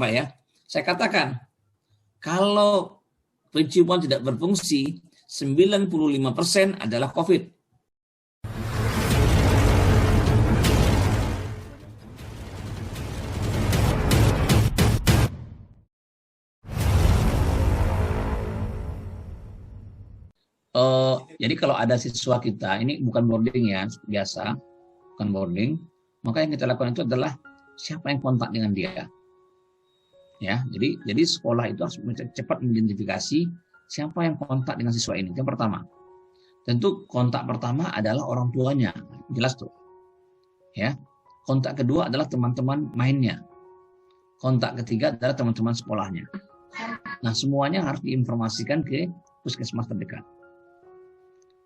Pak ya. Saya katakan, kalau penciuman tidak berfungsi, 95% adalah COVID. Jadi kalau ada siswa kita, ini bukan boarding ya, biasa, bukan boarding, maka yang kita lakukan itu adalah siapa yang kontak dengan dia. Ya, jadi sekolah itu harus cepat mengidentifikasi siapa yang kontak dengan siswa ini. Yang pertama, tentu kontak pertama adalah orang tuanya, jelas tuh. Ya, kontak kedua adalah teman-teman mainnya. Kontak ketiga adalah teman-teman sekolahnya. Nah, semuanya harus diinformasikan ke puskesmas terdekat.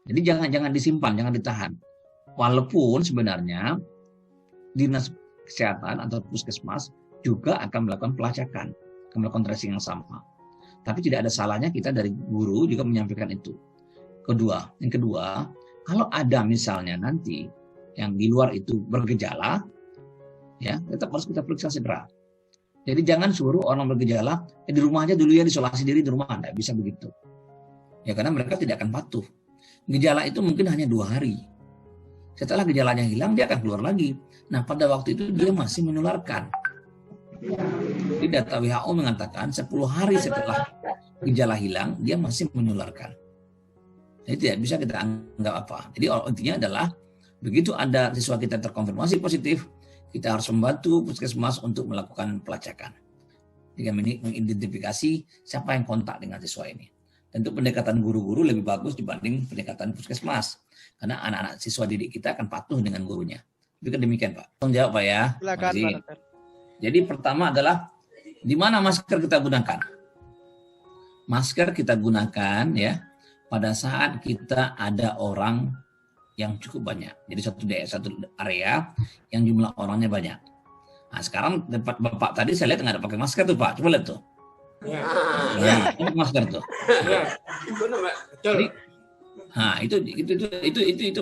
Jadi jangan disimpan, jangan ditahan. Walaupun sebenarnya dinas kesehatan atau puskesmas juga akan melakukan pelacakan, akan melakukan tracing yang sama. Tapi tidak ada salahnya kita dari guru juga menyampaikan itu. Yang kedua, kalau ada misalnya nanti yang di luar itu bergejala, ya tetap harus kita periksa segera. Jadi jangan suruh orang bergejala di rumah aja dulu ya, isolasi diri di rumah, tidak bisa begitu. Ya karena mereka tidak akan patuh. Gejala itu mungkin hanya 2 hari. Setelah gejalanya hilang, dia akan keluar lagi. Nah, pada waktu itu dia masih menularkan. Jadi data WHO mengatakan 10 hari setelah gejala hilang, dia masih menularkan. Jadi tidak bisa kita anggap apa. Jadi intinya adalah, begitu ada siswa kita terkonfirmasi positif, kita harus membantu puskesmas untuk melakukan pelacakan. Dengan mengidentifikasi siapa yang kontak dengan siswa ini. Tentu pendekatan guru-guru lebih bagus dibanding pendekatan puskesmas. Karena anak-anak siswa didik kita akan patuh dengan gurunya. Itu demikian Pak. Tolong jawab Pak ya. Silakan Pak Dokter. Jadi pertama adalah, di mana masker kita gunakan? Masker kita gunakan ya pada saat kita ada orang yang cukup banyak. Jadi satu area yang jumlah orangnya banyak. Nah sekarang tempat Bapak tadi saya lihat nggak ada pakai masker tuh Pak. Coba lihat tuh. Nah, ini masker tuh. Jadi, nah itu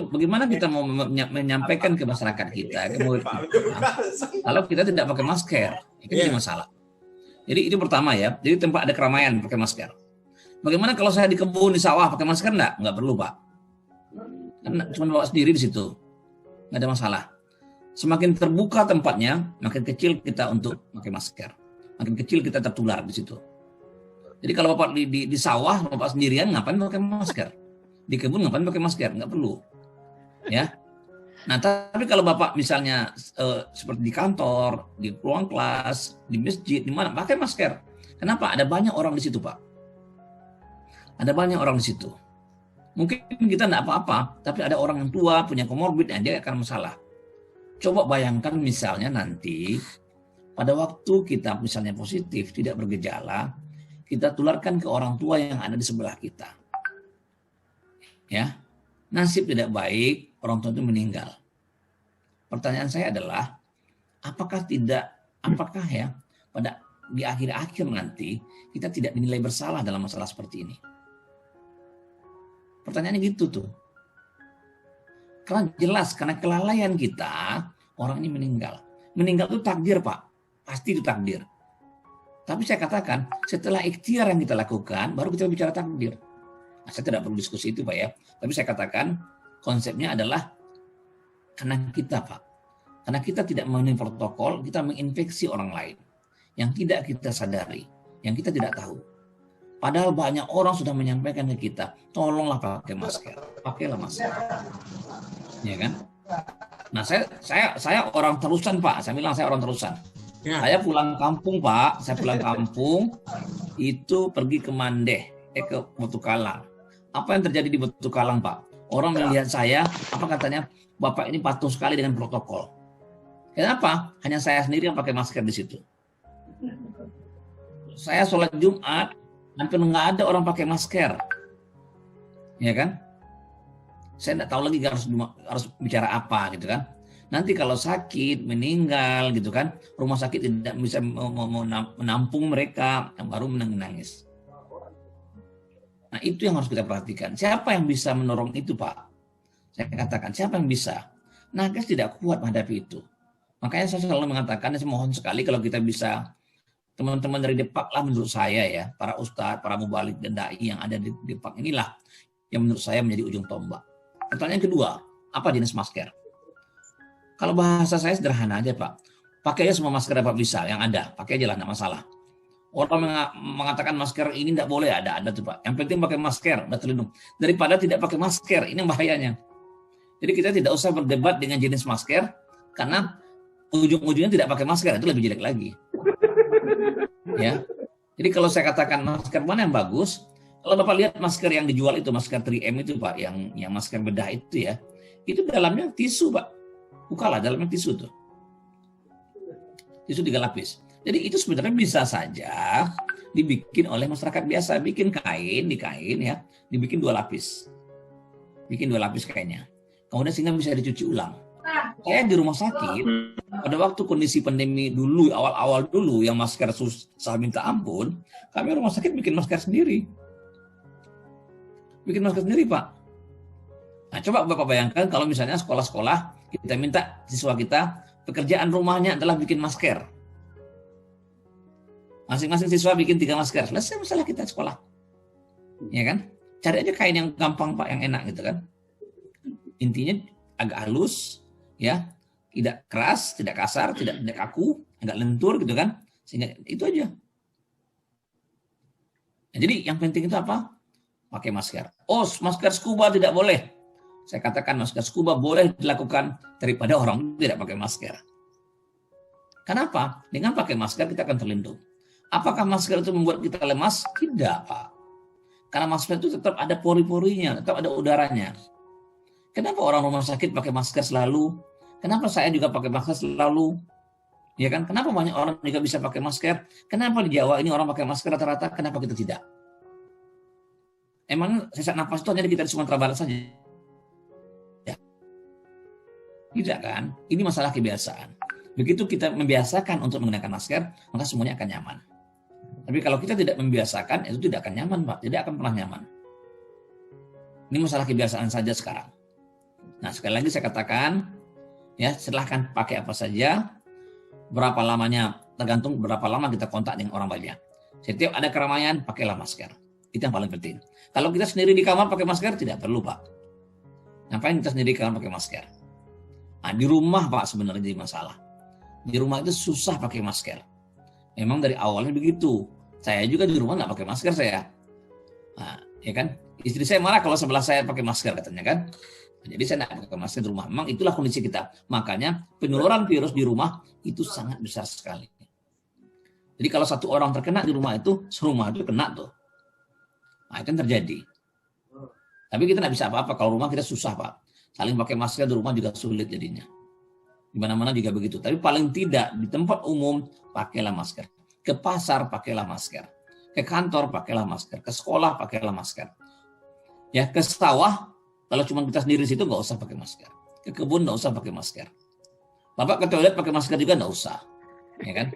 bagaimana kita mau menyampaikan ke masyarakat kita, ke murid kita, kalau kita tidak pakai masker, itu jadi masalah. Jadi itu pertama ya. Jadi tempat ada keramaian pakai masker. Bagaimana kalau saya di kebun, di sawah pakai masker enggak? Enggak perlu Pak. Karena cuma bawa sendiri di situ, nggak ada masalah. Semakin terbuka tempatnya, makin kecil kita untuk pakai masker. Makin kecil kita tertular di situ. Jadi kalau Bapak di sawah, Bapak sendirian, ngapain pakai masker? Di kebun ngapain pakai masker? Nggak perlu. Ya. Nah, tapi kalau Bapak misalnya seperti di kantor, di ruang kelas, di masjid, di mana, pakai masker. Kenapa? Ada banyak orang di situ, Pak. Ada banyak orang di situ. Mungkin kita nggak apa-apa, tapi ada orang yang tua, punya komorbid, dia akan masalah. Coba bayangkan misalnya nanti, pada waktu kita misalnya positif, tidak bergejala, kita tularkan ke orang tua yang ada di sebelah kita. Ya, nasib tidak baik, orang tua itu meninggal. Pertanyaan saya adalah, apakah ya pada di akhir-akhir nanti kita tidak dinilai bersalah dalam masalah seperti ini? Pertanyaannya gitu tuh. Karena jelas, karena kelalaian kita, orang ini meninggal. Meninggal itu takdir Pak, pasti itu takdir. Tapi saya katakan, setelah ikhtiar yang kita lakukan, baru kita bicara takdir. Nah, saya tidak perlu diskusi itu Pak ya. Tapi saya katakan, konsepnya adalah karena kita Pak. Karena kita tidak memenuhi protokol, kita menginfeksi orang lain. Yang tidak kita sadari, yang kita tidak tahu. Padahal banyak orang sudah menyampaikan ke kita, tolonglah pakai masker. Pakailah masker. Ya kan? Nah, saya orang terusan Pak. Saya bilang saya orang terusan. Ya. Saya pulang kampung Pak, saya pulang kampung itu pergi ke Mandeh, ke Botukalang. Apa yang terjadi di Botukalang Pak? Orang melihat saya, apa katanya, Bapak ini patuh sekali dengan protokol. Kenapa? Hanya saya sendiri yang pakai masker di situ. Saya sholat Jumat, hampir nggak ada orang pakai masker. Ya kan? Saya nggak tahu lagi harus bicara apa gitu kan. Nanti kalau sakit, meninggal gitu kan, rumah sakit tidak bisa menampung mereka, yang baru menangis. Nah itu yang harus kita perhatikan. Siapa yang bisa menolong itu Pak? Saya katakan, siapa yang bisa? Nakes tidak kuat menghadapi itu. Makanya saya selalu mengatakan, saya mohon sekali kalau kita bisa Teman-teman dari Depak lah menurut saya ya, para ustadz, para mubalik dan dai yang ada di Depak inilah yang menurut saya menjadi ujung tombak. Pertanyaan kedua, apa jenis masker? Kalau bahasa saya sederhana aja Pak, pakai aja semua masker yang Pak bisa, yang ada, pakai aja lah, nggak masalah. Orang mengatakan masker ini tidak boleh, ada tuh Pak. Yang penting pakai masker, udah terlindung. Daripada tidak pakai masker, ini yang bahayanya. Jadi kita tidak usah berdebat dengan jenis masker, karena ujung-ujungnya tidak pakai masker, itu lebih jelek lagi. Ya, jadi kalau saya katakan masker mana yang bagus, kalau Bapak lihat masker yang dijual itu, masker 3M itu Pak, yang masker bedah itu ya, itu dalamnya tisu Pak. Bukalah dalamnya tisu tuh. Tisu 3 lapis. Jadi itu sebenarnya bisa saja dibikin oleh masyarakat biasa, bikin kain ya, dibikin 2 lapis. Bikin 2 lapis kainnya. Kemudian sehingga bisa dicuci ulang. Saya di rumah sakit, pada waktu kondisi pandemi dulu, awal-awal dulu, yang masker susah minta ampun, kami rumah sakit bikin masker sendiri. Bikin masker sendiri, Pak. Nah, coba Bapak bayangkan kalau misalnya sekolah-sekolah, kita minta siswa kita, pekerjaan rumahnya adalah bikin masker. Masing-masing siswa bikin 3 masker, selesai masalah kita sekolah. Ya kan? Cari aja kain yang gampang, Pak, yang enak gitu kan. Intinya agak halus, ya, tidak keras, tidak kasar, tidak kaku, agak lentur gitu kan, sehingga itu aja. Nah, jadi yang penting itu apa? Pakai masker. Oh, masker scuba tidak boleh. Saya katakan masker scuba boleh dilakukan daripada orang tidak pakai masker. Kenapa? Dengan pakai masker kita akan terlindung. Apakah masker itu membuat kita lemas? Tidak, Pak. Karena masker itu tetap ada pori-porinya, tetap ada udaranya. Kenapa orang rumah sakit pakai masker selalu? Kenapa saya juga pakai masker selalu? Ya kan? Kenapa banyak orang juga bisa pakai masker? Kenapa di Jawa ini orang pakai masker rata-rata? Kenapa kita tidak? Emang sesak napas itu hanya kita di Sumatera Barat saja? Ya. Tidak kan? Ini masalah kebiasaan. Begitu kita membiasakan untuk menggunakan masker, maka semuanya akan nyaman. Tapi kalau kita tidak membiasakan, itu tidak akan nyaman, Pak. Tidak akan pernah nyaman. Ini masalah kebiasaan saja sekarang. Nah, sekali lagi saya katakan, ya silahkan pakai apa saja, berapa lamanya, tergantung berapa lama kita kontak dengan orang banyak. Setiap ada keramaian, pakailah masker. Itu yang paling penting. Kalau kita sendiri di kamar pakai masker, tidak perlu, Pak. Ngapain kita sendiri di kamar pakai masker? Nah, di rumah, Pak, sebenarnya jadi masalah. Di rumah itu susah pakai masker. Memang dari awalnya begitu. Saya juga di rumah nggak pakai masker saya. Nah, ya kan? Istri saya marah kalau sebelah saya pakai masker katanya kan. Jadi saya tidak pakai masker di rumah. Memang itulah kondisi kita. Makanya penularan virus di rumah itu sangat besar sekali. Jadi kalau satu orang terkena di rumah itu, serumah itu kena tuh. Nah, itu yang terjadi. Tapi kita tidak bisa apa-apa. Kalau rumah kita susah, Pak. Saling pakai masker di rumah juga sulit jadinya. Di mana-mana juga begitu. Tapi paling tidak di tempat umum, pakailah masker. Ke pasar, pakailah masker. Ke kantor, pakailah masker. Ke sekolah, pakailah masker. Ya, ke sawah, kalau cuma kita sendiri di situ nggak usah pakai masker. Ke kebun nggak usah pakai masker. Bapak ke toilet pakai masker juga nggak usah, ya kan?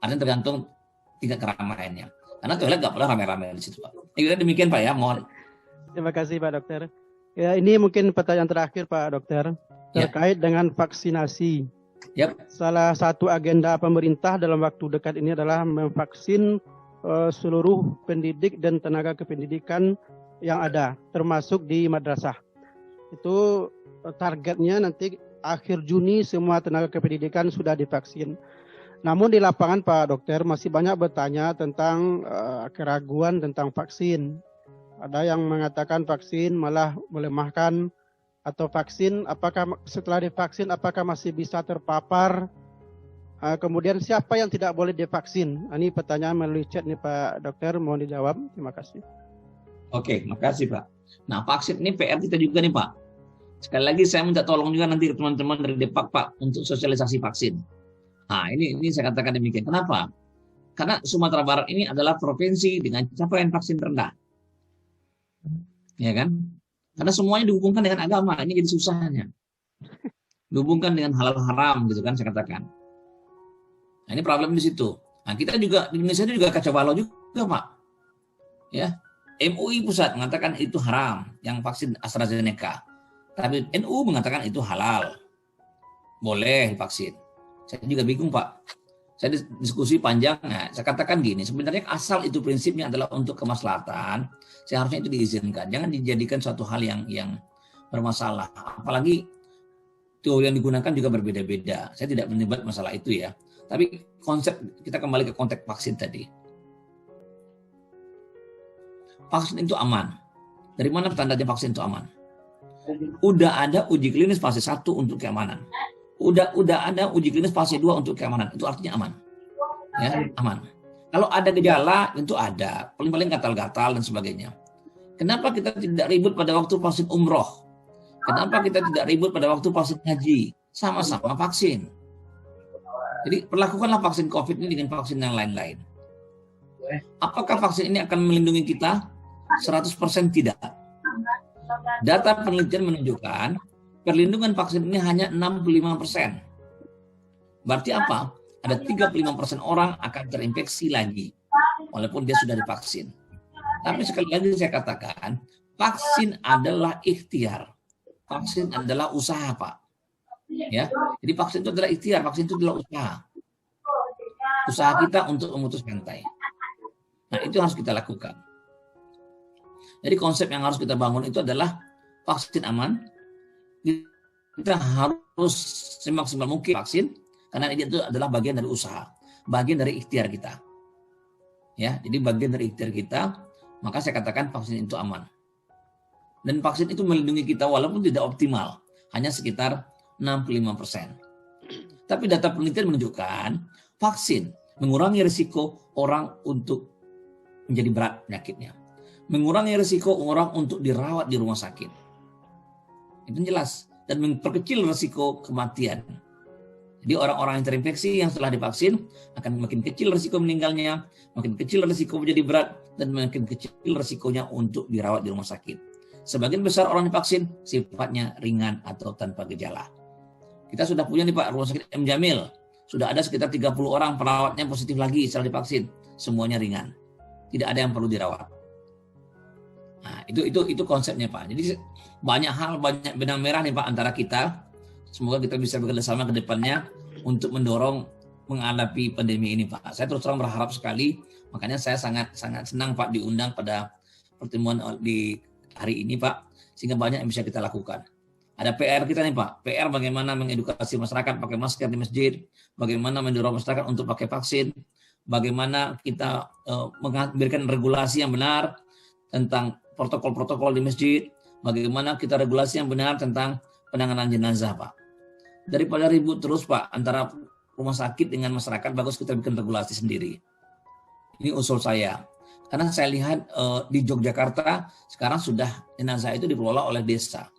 Artinya tergantung tingkat keramaiannya. Karena toilet nggak pernah rame-rame di situ, Pak. Ya, demikian Pak ya, mohon. Terima kasih Pak Dokter. Ya, ini mungkin pertanyaan terakhir Pak Dokter terkait dengan vaksinasi. Yep. Salah satu agenda pemerintah dalam waktu dekat ini adalah memvaksin seluruh pendidik dan tenaga kependidikan yang ada, termasuk di madrasah. Itu targetnya nanti akhir Juni semua tenaga kependidikan sudah divaksin. Namun di lapangan Pak Dokter masih banyak bertanya tentang keraguan tentang vaksin. Ada yang mengatakan vaksin malah melemahkan, atau vaksin apakah setelah divaksin apakah masih bisa terpapar. Kemudian siapa yang tidak boleh divaksin? Ini pertanyaan melalui chat nih Pak Dokter, mohon dijawab. Terima kasih. Oke, makasih Pak. Nah, vaksin ini PR kita juga nih Pak. Sekali lagi saya minta tolong juga nanti teman-teman dari Depak Pak untuk sosialisasi vaksin. Nah, ini saya katakan demikian. Kenapa? Karena Sumatera Barat ini adalah provinsi dengan capaian vaksin terendah. Ya kan? Karena semuanya dihubungkan dengan agama, ini jadi susahnya. Dihubungkan dengan halal haram gitu kan saya katakan. Nah, ini problem di situ. Nah, kita juga di Indonesia juga kacau balau juga, Pak. Ya. MUI pusat mengatakan itu haram, yang vaksin AstraZeneca. Tapi NU mengatakan itu halal. Boleh vaksin. Saya juga bingung, Pak. Saya diskusi panjang, nah, saya katakan gini, sebenarnya asal itu prinsipnya adalah untuk kemaslahatan, seharusnya itu diizinkan. Jangan dijadikan suatu hal yang bermasalah. Apalagi teori yang digunakan juga berbeda-beda. Saya tidak menyebut masalah itu ya. Tapi konsep, kita kembali ke konteks vaksin tadi. Vaksin itu aman. Dari mana tandanya vaksin itu aman? Udah ada uji klinis fase 1 untuk keamanan. Udah ada uji klinis fase 2 untuk keamanan. Itu artinya aman. Ya, aman. Kalau ada gejala, itu ada. Paling-paling gatal-gatal dan sebagainya. Kenapa kita tidak ribut pada waktu vaksin umroh? Kenapa kita tidak ribut pada waktu vaksin haji? Sama-sama vaksin. Jadi perlakukanlah vaksin COVID ini dengan vaksin yang lain-lain. Apakah vaksin ini akan melindungi kita? 100% tidak. Data penelitian menunjukkan perlindungan vaksin ini hanya 65%. Berarti apa? Ada 35% orang akan terinfeksi lagi, walaupun dia sudah divaksin. Tapi sekali lagi saya katakan, vaksin adalah ikhtiar. Vaksin adalah usaha, Pak. Ya, jadi vaksin itu adalah ikhtiar, vaksin itu adalah usaha. Usaha kita untuk memutus rantai. Nah, itu harus kita lakukan. Jadi konsep yang harus kita bangun itu adalah vaksin aman. Kita harus semaksimal mungkin vaksin karena itu adalah bagian dari usaha, bagian dari ikhtiar kita. Ya, jadi bagian dari ikhtiar kita, maka saya katakan vaksin itu aman. Dan vaksin itu melindungi kita walaupun tidak optimal, hanya sekitar 65%. Tapi data penelitian menunjukkan vaksin mengurangi risiko orang untuk menjadi berat penyakitnya. Mengurangi risiko orang untuk dirawat di rumah sakit. Itu jelas. Dan memperkecil risiko kematian. Jadi orang-orang yang terinfeksi yang setelah divaksin akan makin kecil risiko meninggalnya, makin kecil risiko menjadi berat, dan makin kecil risikonya untuk dirawat di rumah sakit. Sebagian besar orang divaksin sifatnya ringan atau tanpa gejala. Kita sudah punya nih Pak, rumah sakit M. Jamil. Sudah ada sekitar 30 orang perawatnya positif lagi setelah divaksin. Semuanya ringan. Tidak ada yang perlu dirawat. Nah, itu konsepnya Pak. Jadi banyak hal, banyak benang merah nih Pak antara kita. Semoga kita bisa bekerja sama ke depannya untuk mendorong menghadapi pandemi ini Pak. Saya terus terang berharap sekali, makanya saya sangat senang Pak diundang pada pertemuan di hari ini Pak, sehingga banyak yang bisa kita lakukan. Ada PR kita nih Pak, PR bagaimana mengedukasi masyarakat pakai masker di masjid, bagaimana mendorong masyarakat untuk pakai vaksin, bagaimana kita memberikan regulasi yang benar tentang protokol-protokol di masjid, bagaimana kita regulasi yang benar tentang penanganan jenazah Pak. Daripada ribut terus Pak antara rumah sakit dengan masyarakat, bagus kita bikin regulasi sendiri. Ini usul saya. Karena saya lihat di Yogyakarta sekarang sudah jenazah itu dikelola oleh desa.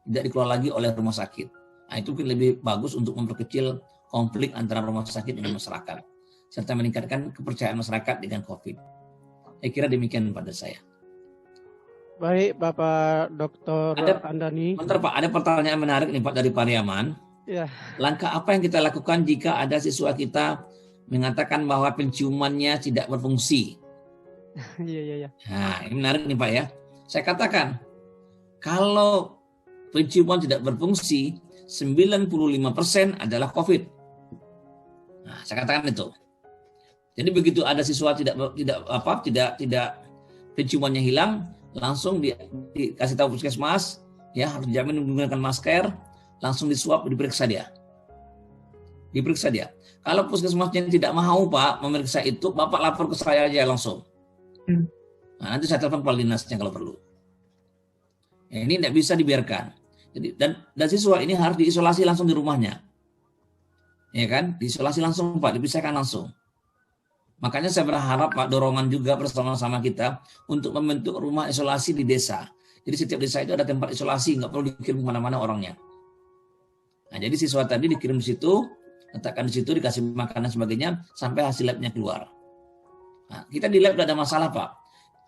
Tidak dikelola lagi oleh rumah sakit. Nah, itu mungkin lebih bagus untuk memperkecil konflik antara rumah sakit dengan masyarakat. Serta meningkatkan kepercayaan masyarakat dengan COVID. Saya kira demikian pada saya. Baik, Bapak Dr. Andani. Bentar Pak, ada pertanyaan menarik nih Pak dari Pariaman. Ya. Langkah apa yang kita lakukan jika ada siswa kita mengatakan bahwa penciumannya tidak berfungsi? Iya. Nah, ini menarik nih Pak ya. Saya katakan, kalau penciuman tidak berfungsi, 95% adalah COVID. Nah, saya katakan itu. Jadi begitu ada siswa tidak penciumannya hilang, langsung dikasih tahu puskesmas, ya harus dijamin menggunakan masker, langsung disuap, diperiksa dia. Kalau puskesmasnya tidak mau Pak memeriksa itu, Bapak lapor ke saya aja langsung. Nah, nanti saya telepon kepala dinasnya kalau perlu. Ya, ini tidak bisa dibiarkan. Jadi dan siswa ini harus diisolasi langsung di rumahnya. Ya kan? Diisolasi langsung Pak, dipisahkan langsung. Makanya saya berharap Pak dorongan juga bersama-sama kita untuk membentuk rumah isolasi di desa. Jadi setiap desa itu ada tempat isolasi, nggak perlu dikirim kemana-mana orangnya. Nah, jadi siswa tadi dikirim di situ, letakkan di situ, dikasih makanan sebagainya sampai hasil labnya keluar. Nah, kita di lab tidak ada masalah Pak.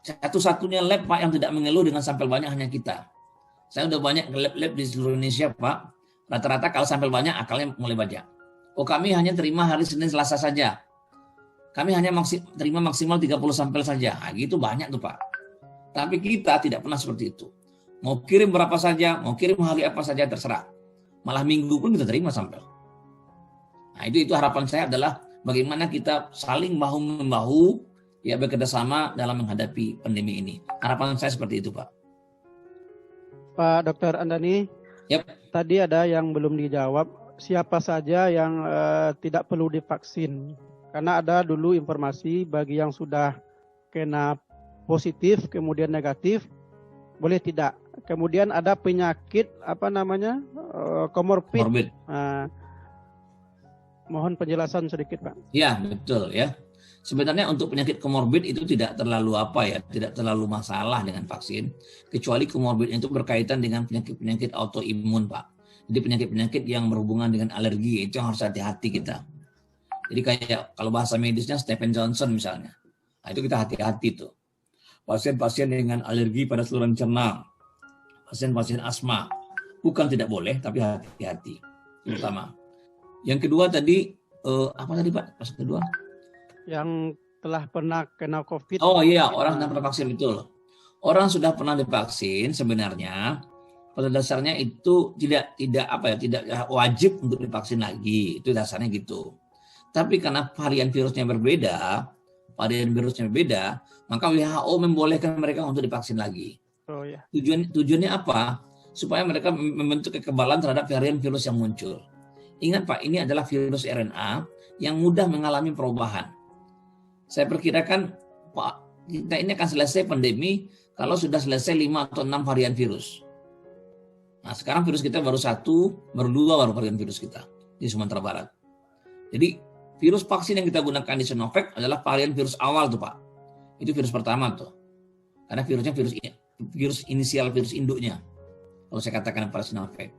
Satu-satunya lab Pak yang tidak mengeluh dengan sampel banyak hanya kita. Saya udah banyak lab-lab di seluruh Indonesia Pak. Rata-rata kalau sampel banyak akalnya mulai banyak. Oh kami hanya terima hari Senin Selasa saja. Kami hanya terima maksimal 30 sampel saja. Nah, gitu banyak tuh Pak. Tapi kita tidak pernah seperti itu. Mau kirim berapa saja, mau kirim hari apa saja terserah. Malah minggu pun kita terima sampel. Nah itu harapan saya adalah bagaimana kita saling bahu-membahu ya bekerjasama dalam menghadapi pandemi ini. Harapan saya seperti itu, Pak. Pak Dr. Andani, tadi ada yang belum dijawab, siapa saja yang tidak perlu divaksin? Karena ada dulu informasi bagi yang sudah kena positif kemudian negatif boleh tidak. Kemudian ada penyakit komorbid. Mohon penjelasan sedikit, Pak. Ya, betul ya. Sebenarnya untuk penyakit komorbid itu tidak terlalu tidak terlalu masalah dengan vaksin, kecuali komorbid itu berkaitan dengan penyakit-penyakit autoimun, Pak. Jadi penyakit-penyakit yang berhubungan dengan alergi itu yang harus hati-hati kita. Jadi kayak kalau bahasa medisnya Stephen Johnson misalnya, nah, itu kita hati-hati tuh. Pasien-pasien dengan alergi pada saluran cerna, pasien-pasien asma, bukan tidak boleh, tapi hati-hati. Yang pertama. Yang kedua tadi, apa tadi Pak? Pas kedua? Yang telah pernah kena COVID. Oh iya, orang yang pernah vaksin, betul. Orang sudah pernah divaksin sebenarnya pada dasarnya itu tidak wajib untuk divaksin lagi. Itu dasarnya gitu. Tapi karena varian virusnya berbeda, maka WHO membolehkan mereka untuk divaksin lagi. Oh ya. Tujuannya apa? Supaya mereka membentuk kekebalan terhadap varian virus yang muncul. Ingat Pak, ini adalah virus RNA yang mudah mengalami perubahan. Saya perkirakan Pak, kita ini akan selesai pandemi kalau sudah selesai 5 atau 6 varian virus. Nah, sekarang virus kita baru 1, baru 2 varian virus kita di Sumatera Barat. Jadi virus vaksin yang kita gunakan di Sinovac adalah varian virus awal tuh Pak. Itu virus pertama tuh. Karena virusnya virus inisial, virus induknya. Kalau saya katakan pada Sinovac.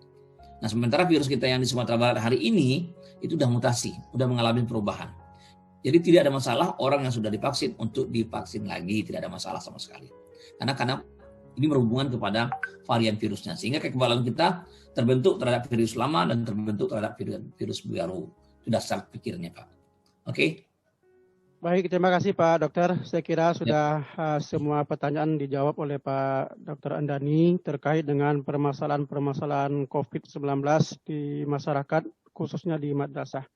Nah, sementara virus kita yang di Sumatera Barat hari ini itu sudah mutasi, sudah mengalami perubahan. Jadi tidak ada masalah orang yang sudah divaksin untuk divaksin lagi, tidak ada masalah sama sekali. Karena ini berhubungan kepada varian virusnya, sehingga kekebalan kita terbentuk terhadap virus lama dan terbentuk terhadap virus baru. Itu dasar pikirnya, Pak. Oke? Baik, terima kasih Pak Dokter. Saya kira sudah semua pertanyaan dijawab oleh Pak Dr. Andani terkait dengan permasalahan-permasalahan COVID-19 di masyarakat, khususnya di madrasah.